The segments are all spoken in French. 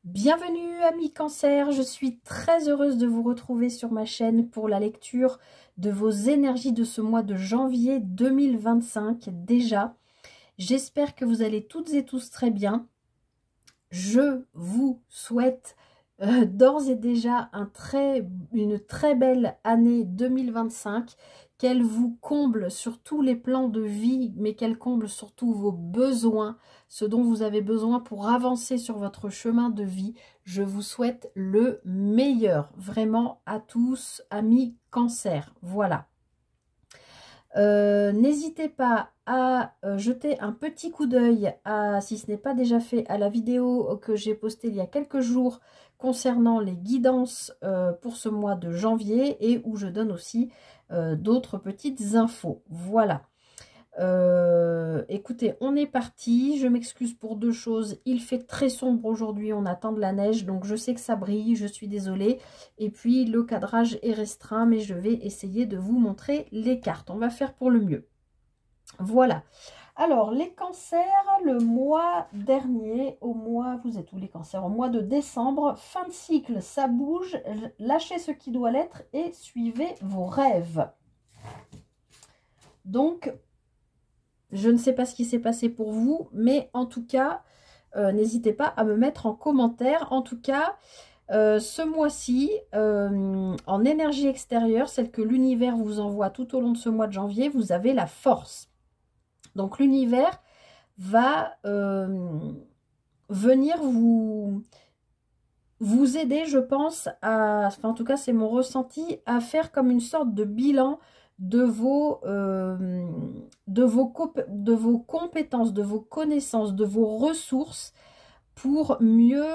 Bienvenue amis Cancer, je suis très heureuse de vous retrouver sur ma chaîne pour la lecture de vos énergies de ce mois de janvier 2025 déjà. J'espère que vous allez toutes et tous très bien. Je vous souhaite d'ores et déjà une très belle année 2025, qu'elle vous comble sur tous les plans de vie, mais qu'elle comble surtout vos besoins, ce dont vous avez besoin pour avancer sur votre chemin de vie. Je vous souhaite le meilleur, vraiment à tous, amis Cancer. Voilà. N'hésitez pas à jeter un petit coup d'œil, si ce n'est pas déjà fait, à la vidéo que j'ai postée il y a quelques jours concernant les guidances pour ce mois de janvier et où je donne aussi d'autres petites infos. Voilà. Écoutez, on est parti. Je m'excuse pour deux choses. Il fait très sombre aujourd'hui, on attend de la neige, donc je sais que ça brille, je suis désolée. Et puis le cadrage est restreint, mais je vais essayer de vous montrer les cartes. On va faire pour le mieux. Voilà. Alors, les cancers, le mois dernier, vous êtes où les cancers? Au mois de décembre, fin de cycle, ça bouge, lâchez ce qui doit l'être et suivez vos rêves. Donc, je ne sais pas ce qui s'est passé pour vous, mais en tout cas, n'hésitez pas à me mettre en commentaire. En tout cas, ce mois-ci, en énergie extérieure, celle que l'univers vous envoie tout au long de ce mois de janvier, vous avez la force. Donc l'univers va venir vous aider, je pense, enfin en tout cas c'est mon ressenti, à faire comme une sorte de bilan de vos compétences, de vos connaissances, de vos ressources, pour mieux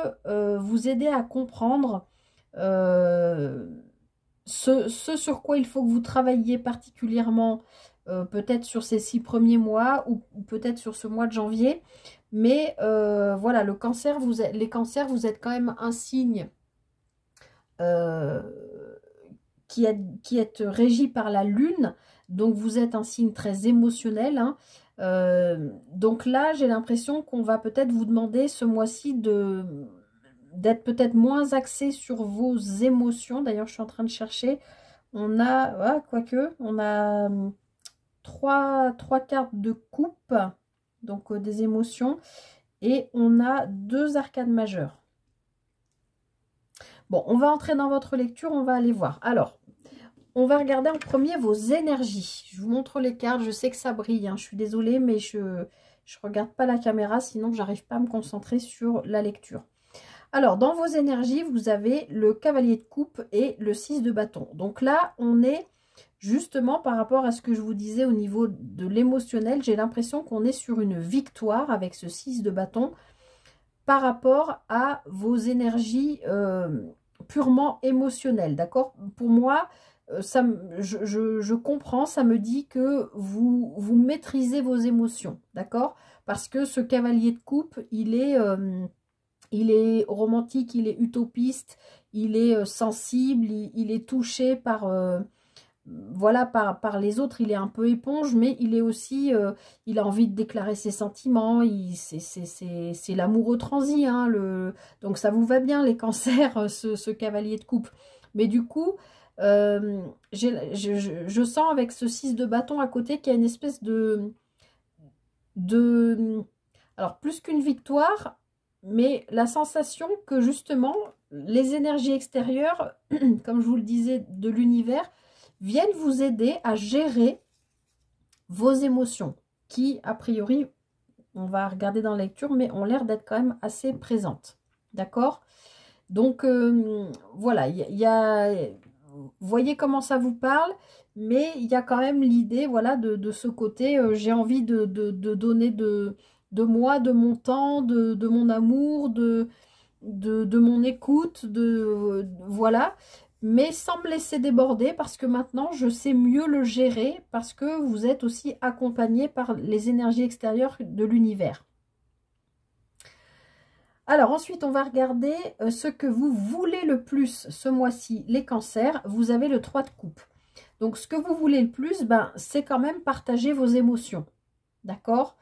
vous aider à comprendre ce sur quoi il faut que vous travailliez particulièrement, peut-être sur ces 6 premiers mois ou peut-être sur ce mois de janvier. Mais voilà, les cancers, vous êtes quand même un signe qui est régi par la lune, donc vous êtes un signe très émotionnel, hein. Donc là, j'ai l'impression qu'on va peut-être vous demander ce mois-ci d'être peut-être moins axé sur vos émotions. D'ailleurs, je suis en train de chercher. On a, quoique, on a trois cartes de coupe, donc des émotions, et on a 2 arcades majeures. Bon, on va entrer dans votre lecture, on va aller voir. Alors, on va regarder en premier vos énergies. Je vous montre les cartes, je sais que ça brille, hein. Je suis désolée, mais je ne regarde pas la caméra, sinon j'arrive pas à me concentrer sur la lecture. Alors, dans vos énergies, vous avez le cavalier de coupe et le 6 de bâton. Donc là, on est justement par rapport à ce que je vous disais au niveau de l'émotionnel. J'ai l'impression qu'on est sur une victoire avec ce 6 de bâton par rapport à vos énergies purement émotionnelles. D'accord? Pour moi, je comprends, ça me dit que vous maîtrisez vos émotions. D'accord? Parce que ce cavalier de coupe, il est romantique, il est utopiste, il est sensible, il est touché par, voilà, par les autres. Il est un peu éponge, mais il est aussi, il a envie de déclarer ses sentiments. C'est l'amoureux transi, hein, donc ça vous va bien les cancers, ce cavalier de coupe. Mais du coup, je sens avec ce 6 de bâton à côté qu'il y a une espèce alors plus qu'une victoire, mais la sensation que justement les énergies extérieures, comme je vous le disais, de l'univers, viennent vous aider à gérer vos émotions qui, a priori, on va regarder dans la lecture, mais ont l'air d'être quand même assez présentes. D'accord? Donc, voilà, vous voyez comment ça vous parle, mais il y a quand même l'idée, voilà, de ce côté, j'ai envie de donner de moi, de mon temps, de mon amour, de mon écoute, voilà, mais sans me laisser déborder, parce que maintenant je sais mieux le gérer, parce que vous êtes aussi accompagné par les énergies extérieures de l'univers. Alors ensuite, on va regarder ce que vous voulez le plus ce mois-ci, les cancers. Vous avez le 3 de coupe. Donc ce que vous voulez le plus, ben, c'est quand même partager vos émotions. D'accord?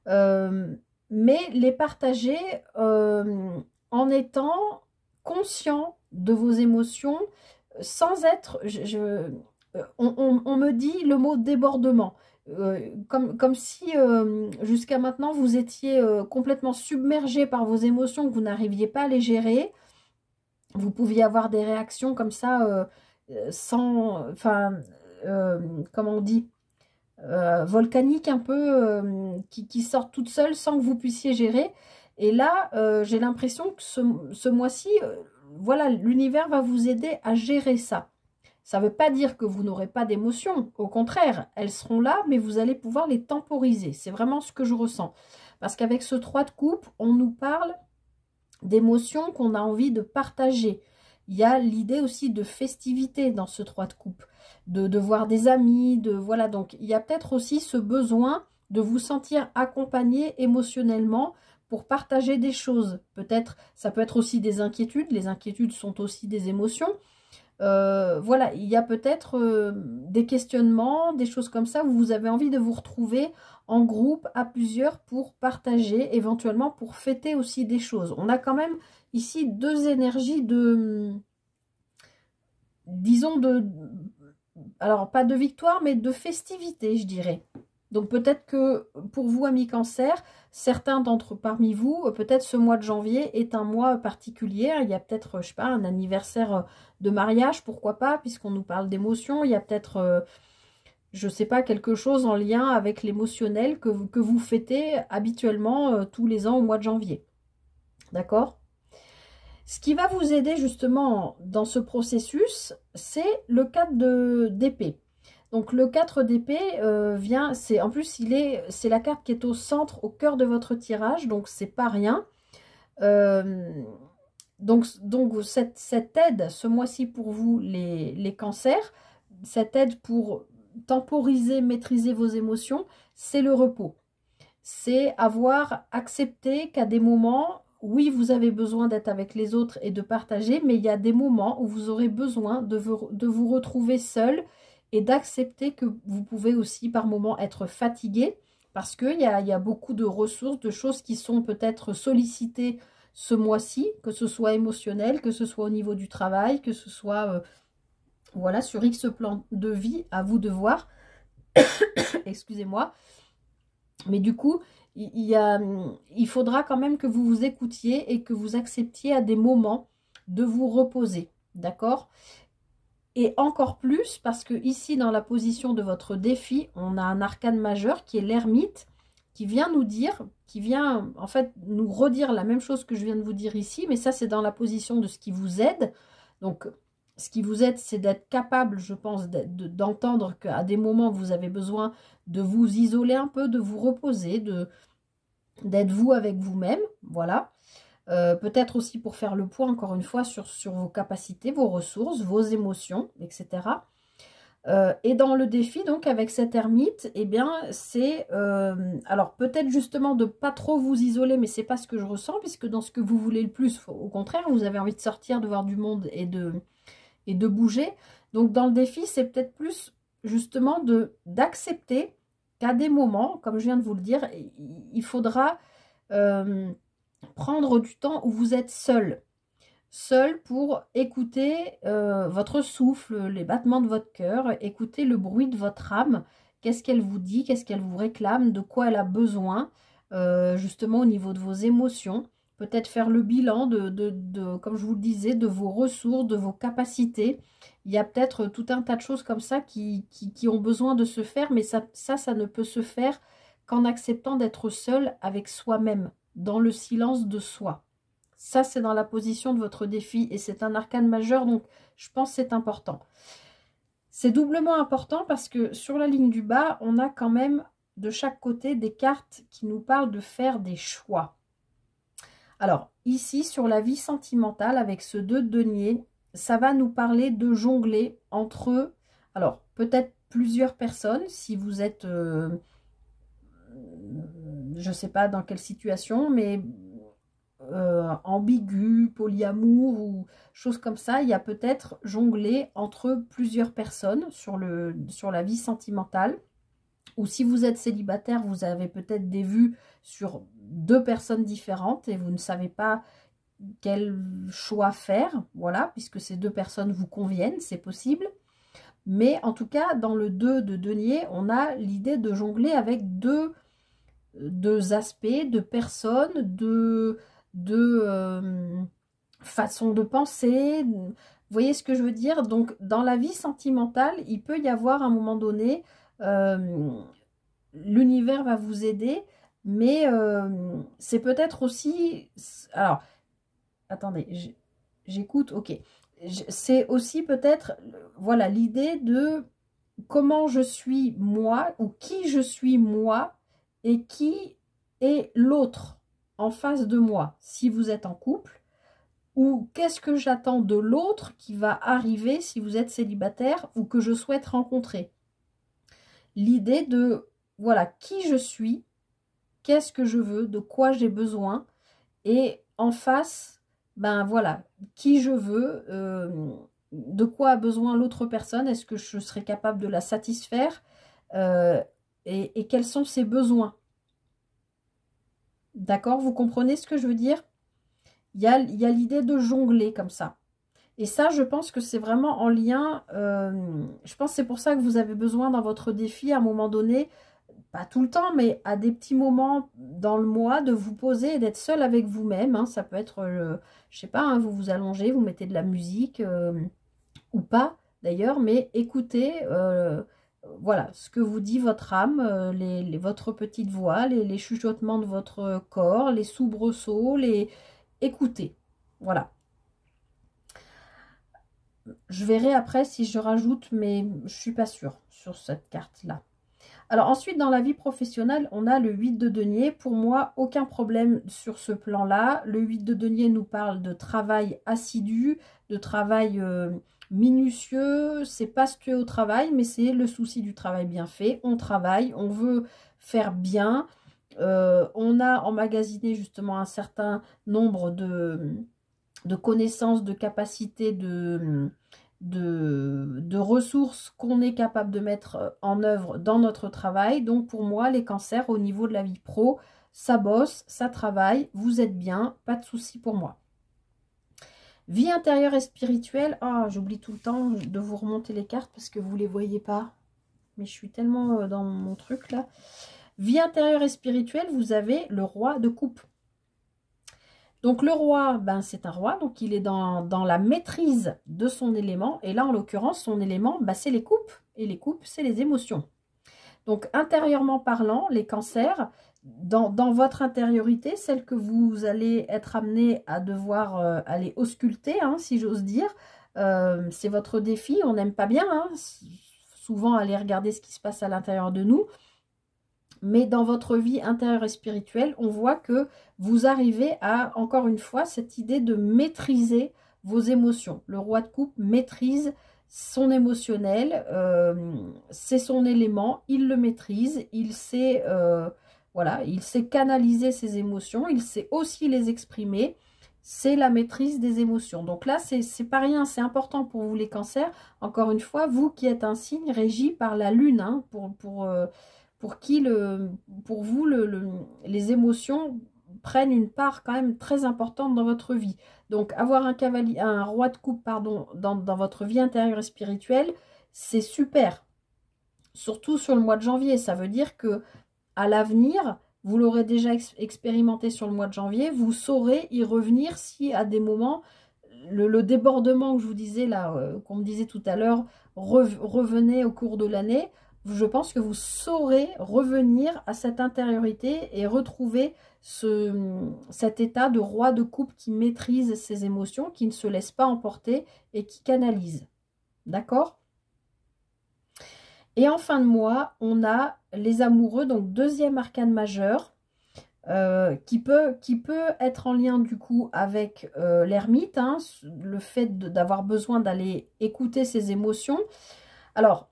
Mais les partager en en étant conscient de vos émotions, sans être... on me dit le mot débordement. Comme si jusqu'à maintenant vous étiez complètement submergé par vos émotions, que vous n'arriviez pas à les gérer. Vous pouviez avoir des réactions comme ça sans... Enfin, comment on dit, volcaniques un peu, qui sortent toutes seules sans que vous puissiez gérer. Et là, j'ai l'impression que ce mois-ci, voilà, l'univers va vous aider à gérer ça. Ça ne veut pas dire que vous n'aurez pas d'émotions. Au contraire, elles seront là, mais vous allez pouvoir les temporiser. C'est vraiment ce que je ressens. Parce qu'avec ce 3 de coupe, on nous parle d'émotions qu'on a envie de partager. Il y a l'idée aussi de festivité dans ce 3 de coupe. De voir des amis, voilà. Donc, il y a peut-être aussi ce besoin de vous sentir accompagné émotionnellement pour partager des choses. Peut-être, ça peut être aussi des inquiétudes. Les inquiétudes sont aussi des émotions. Voilà, il y a peut-être des questionnements, des choses comme ça où vous avez envie de vous retrouver en groupe, à plusieurs, pour partager, éventuellement pour fêter aussi des choses. On a quand même ici 2 énergies de, disons, alors pas de victoire, mais de festivité, je dirais. Donc peut-être que pour vous, amis Cancer, certains parmi vous, peut-être ce mois de janvier est un mois particulier. Il y a peut-être, je sais pas, un anniversaire de mariage, pourquoi pas, puisqu'on nous parle d'émotion. Il y a peut-être, je sais pas, quelque chose en lien avec l'émotionnel que vous fêtez habituellement tous les ans au mois de janvier. D'accord ? Ce qui va vous aider justement dans ce processus, c'est le 4 d'épée. Donc le 4 d'épée vient, en plus c'est la carte qui est au centre, au cœur de votre tirage, donc c'est pas rien. Donc cette aide ce mois-ci pour vous les cancers, cette aide pour temporiser, maîtriser vos émotions, c'est le repos. C'est avoir accepté qu'à des moments, oui, vous avez besoin d'être avec les autres et de partager, mais il y a des moments où vous aurez besoin de vous retrouver seul et d'accepter que vous pouvez aussi par moments être fatigué parce qu'il y a beaucoup de ressources, de choses qui sont peut-être sollicitées ce mois-ci, que ce soit émotionnel, que ce soit au niveau du travail, que ce soit voilà, sur X plan de vie, à vous de voir. Excusez-moi. Mais du coup, il faudra quand même que vous vous écoutiez et que vous acceptiez à des moments de vous reposer. D'accord ? Et encore plus parce que ici, dans la position de votre défi, on a un arcane majeur qui est l'ermite, qui vient nous dire, qui vient en fait nous redire la même chose que je viens de vous dire ici, mais ça c'est dans la position de ce qui vous aide. Donc, ce qui vous aide, c'est d'être capable, je pense, d'entendre qu'à des moments, vous avez besoin de vous isoler un peu, de vous reposer, d'être vous avec vous-même, voilà. Peut-être aussi pour faire le point, encore une fois, sur vos capacités, vos ressources, vos émotions, etc. Et dans le défi, donc, avec cette ermite, eh bien, c'est... alors, peut-être justement de pas trop vous isoler, mais c'est pas ce que je ressens, puisque dans ce que vous voulez le plus, au contraire, vous avez envie de sortir, de voir du monde et de bouger. Donc, dans le défi, c'est peut-être plus, justement, d'accepter qu'à des moments, comme je viens de vous le dire, il faudra... prendre du temps où vous êtes seul pour écouter votre souffle, les battements de votre cœur, écouter le bruit de votre âme, qu'est-ce qu'elle vous dit, qu'est-ce qu'elle vous réclame, de quoi elle a besoin, justement au niveau de vos émotions, peut-être faire le bilan comme je vous le disais, de vos ressources, de vos capacités. Il y a peut-être tout un tas de choses comme ça qui ont besoin de se faire, mais ça ne peut se faire qu'en acceptant d'être seul avec soi-même, dans le silence de soi. Ça, c'est dans la position de votre défi et c'est un arcane majeur, donc je pense que c'est important. C'est doublement important parce que sur la ligne du bas, on a quand même de chaque côté des cartes qui nous parlent de faire des choix. Alors, ici, sur la vie sentimentale, avec ce 2 de denier, ça va nous parler de jongler entre, alors, peut-être plusieurs personnes, si vous êtes... je ne sais pas dans quelle situation, mais ambigu, polyamour ou choses comme ça, il y a peut-être jongler entre plusieurs personnes sur la vie sentimentale. Ou si vous êtes célibataire, vous avez peut-être des vues sur 2 personnes différentes et vous ne savez pas quel choix faire, voilà, puisque ces deux personnes vous conviennent, c'est possible. Mais en tout cas, dans le 2 de denier, on a l'idée de jongler avec deux aspects, de personnes, de façons de penser. Vous voyez ce que je veux dire? Donc, dans la vie sentimentale, il peut y avoir à un moment donné, l'univers va vous aider, mais c'est peut-être aussi... Alors, attendez, j'écoute, ok. C'est aussi peut-être, voilà, l'idée de comment je suis moi, ou qui je suis moi, et qui est l'autre en face de moi, si vous êtes en couple, ou qu'est-ce que j'attends de l'autre qui va arriver si vous êtes célibataire, ou que je souhaite rencontrer. L'idée de, voilà, qui je suis, qu'est-ce que je veux, de quoi j'ai besoin, et en face, ben voilà, qui je veux, de quoi a besoin l'autre personne, est-ce que je serai capable de la satisfaire, et quels sont ses besoins. D'accord? Vous comprenez ce que je veux dire? Il y a l'idée de jongler comme ça. Et ça, je pense que c'est vraiment en lien, je pense que c'est pour ça que vous avez besoin dans votre défi, à un moment donné, pas tout le temps, mais à des petits moments dans le mois, de vous poser et d'être seul avec vous-même. Hein. Ça peut être, je sais pas, hein, vous vous allongez, vous mettez de la musique, ou pas d'ailleurs, mais écoutez, voilà, ce que vous dit votre âme, votre petite voix, les chuchotements de votre corps, les soubresauts, écoutez. Voilà. Je verrai après si je rajoute, mais je suis pas sûre sur cette carte-là. Alors ensuite, dans la vie professionnelle, on a le 8 de denier. Pour moi, aucun problème sur ce plan-là. Le 8 de denier nous parle de travail assidu, de travail minutieux. C'est pas se tuer au travail, mais c'est le souci du travail bien fait. On travaille, on veut faire bien. On a emmagasiné justement un certain nombre de connaissances, de capacités, de ressources qu'on est capable de mettre en œuvre dans notre travail. Donc pour moi, les cancers au niveau de la vie pro, ça bosse, ça travaille, vous êtes bien, pas de souci pour moi. Vie intérieure et spirituelle, j'oublie tout le temps de vous remonter les cartes parce que vous ne les voyez pas. Mais je suis tellement dans mon truc là. Vie intérieure et spirituelle, vous avez le roi de coupe. Donc le roi, ben, c'est un roi, donc il est dans la maîtrise de son élément. Et là, en l'occurrence, son élément, ben, c'est les coupes. Et les coupes, c'est les émotions. Donc intérieurement parlant, les cancers, dans votre intériorité, celle que vous allez être amené à devoir aller ausculter, hein, si j'ose dire, c'est votre défi. On n'aime pas bien, hein, souvent aller regarder ce qui se passe à l'intérieur de nous. Mais dans votre vie intérieure et spirituelle, on voit que vous arrivez à, encore une fois, cette idée de maîtriser vos émotions. Le roi de coupe maîtrise son émotionnel, c'est son élément, il le maîtrise, il sait, voilà, il sait canaliser ses émotions, il sait aussi les exprimer. C'est la maîtrise des émotions. Donc là, c'est pas rien, c'est important pour vous les cancers. Encore une fois, vous qui êtes un signe régi par la lune, hein, pour vous, les émotions prennent une part quand même très importante dans votre vie. Donc, avoir un roi de coupe, pardon, dans votre vie intérieure et spirituelle, c'est super. Surtout sur le mois de janvier. Ça veut dire que à l'avenir, vous l'aurez déjà expérimenté sur le mois de janvier, vous saurez y revenir si à des moments, le débordement que je vous disais là, qu'on me disait tout à l'heure, revenait au cours de l'année. Je pense que vous saurez revenir à cette intériorité et retrouver cet état de roi de coupe qui maîtrise ses émotions, qui ne se laisse pas emporter et qui canalise. D'accord? Et en fin de mois, on a les amoureux, donc deuxième arcane majeur, qui peut être en lien du coup avec l'ermite, hein, le fait d'avoir besoin d'aller écouter ses émotions. Alors,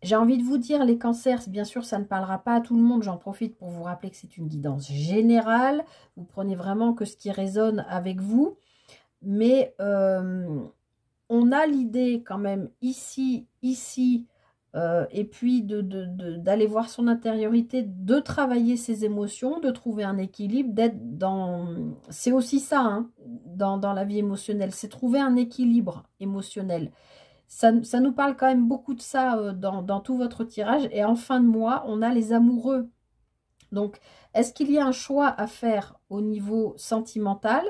j'ai envie de vous dire, les cancers, bien sûr, ça ne parlera pas à tout le monde. J'en profite pour vous rappeler que c'est une guidance générale. Vous prenez vraiment que ce qui résonne avec vous. Mais on a l'idée quand même ici et puis d'aller voir son intériorité, de travailler ses émotions, de trouver un équilibre, d'être dans... C'est aussi ça, hein, dans la vie émotionnelle, c'est trouver un équilibre émotionnel. Ça nous parle quand même beaucoup de ça dans tout votre tirage. Et en fin de mois, on a les amoureux. Donc, est-ce qu'il y a un choix à faire au niveau sentimental?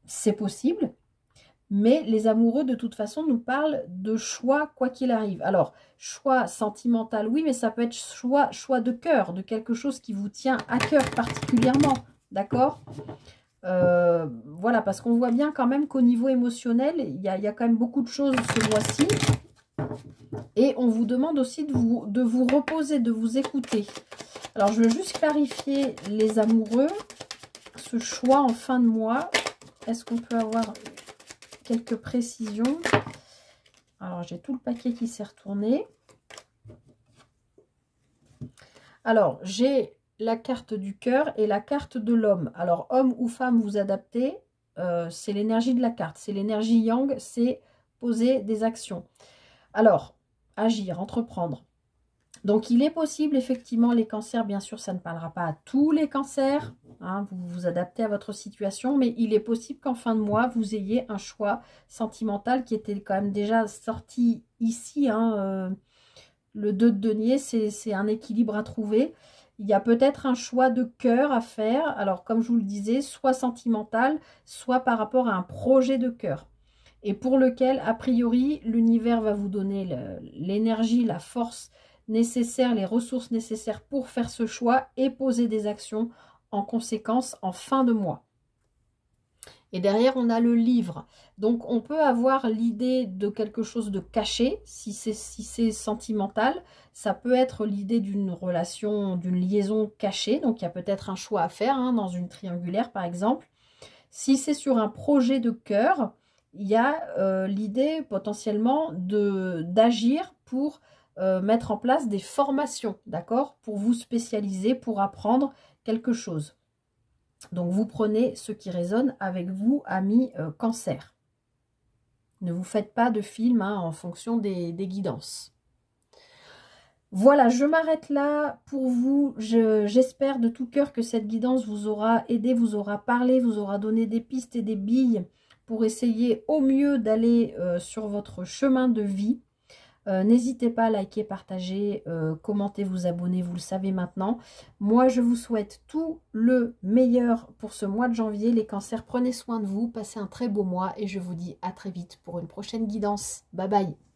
C'est possible. Mais les amoureux, de toute façon, nous parlent de choix quoi qu'il arrive. Alors, choix sentimental, oui, mais ça peut être choix de cœur, de quelque chose qui vous tient à cœur particulièrement. D'accord? Voilà, parce qu'on voit bien quand même qu'au niveau émotionnel, il y a quand même beaucoup de choses ce mois-ci. Et on vous demande aussi de vous reposer, de vous écouter. Alors, je veux juste clarifier les amoureux. Ce choix en fin de mois, est-ce qu'on peut avoir quelques précisions? Alors, j'ai tout le paquet qui s'est retourné. Alors, j'ai la carte du cœur et la carte de l'homme. Alors, homme ou femme, vous adaptez. C'est l'énergie de la carte. C'est l'énergie yang, c'est poser des actions. Alors, agir, entreprendre. Donc, il est possible, effectivement, les cancers, bien sûr, ça ne parlera pas à tous les cancers. Hein, vous vous adaptez à votre situation, mais il est possible qu'en fin de mois, vous ayez un choix sentimental qui était quand même déjà sorti ici. Hein, le 2 de denier, c'est un équilibre à trouver. Il y a peut-être un choix de cœur à faire. Alors, comme je vous le disais, soit sentimental, soit par rapport à un projet de cœur. Et pour lequel, a priori, l'univers va vous donner l'énergie, la force nécessaire, les ressources nécessaires pour faire ce choix et poser des actions en conséquence en fin de mois. Et derrière, on a le livre. Donc, on peut avoir l'idée de quelque chose de caché, si c'est sentimental. Ça peut être l'idée d'une relation, d'une liaison cachée. Donc, il y a peut-être un choix à faire hein, dans une triangulaire, par exemple. Si c'est sur un projet de cœur, il y a l'idée potentiellement d'agir pour mettre en place des formations, d'accord? Pour vous spécialiser, pour apprendre quelque chose. Donc, vous prenez ce qui résonne avec vous, amis cancer. Ne vous faites pas de film hein, en fonction des guidances. Voilà, je m'arrête là pour vous. J'espère de tout cœur que cette guidance vous aura aidé, vous aura parlé, vous aura donné des pistes et des billes pour essayer au mieux d'aller sur votre chemin de vie. N'hésitez pas à liker, partager, commenter, vous abonner, vous le savez maintenant. Moi, je vous souhaite tout le meilleur pour ce mois de janvier. Les cancers, prenez soin de vous, passez un très beau mois et je vous dis à très vite pour une prochaine guidance. Bye bye.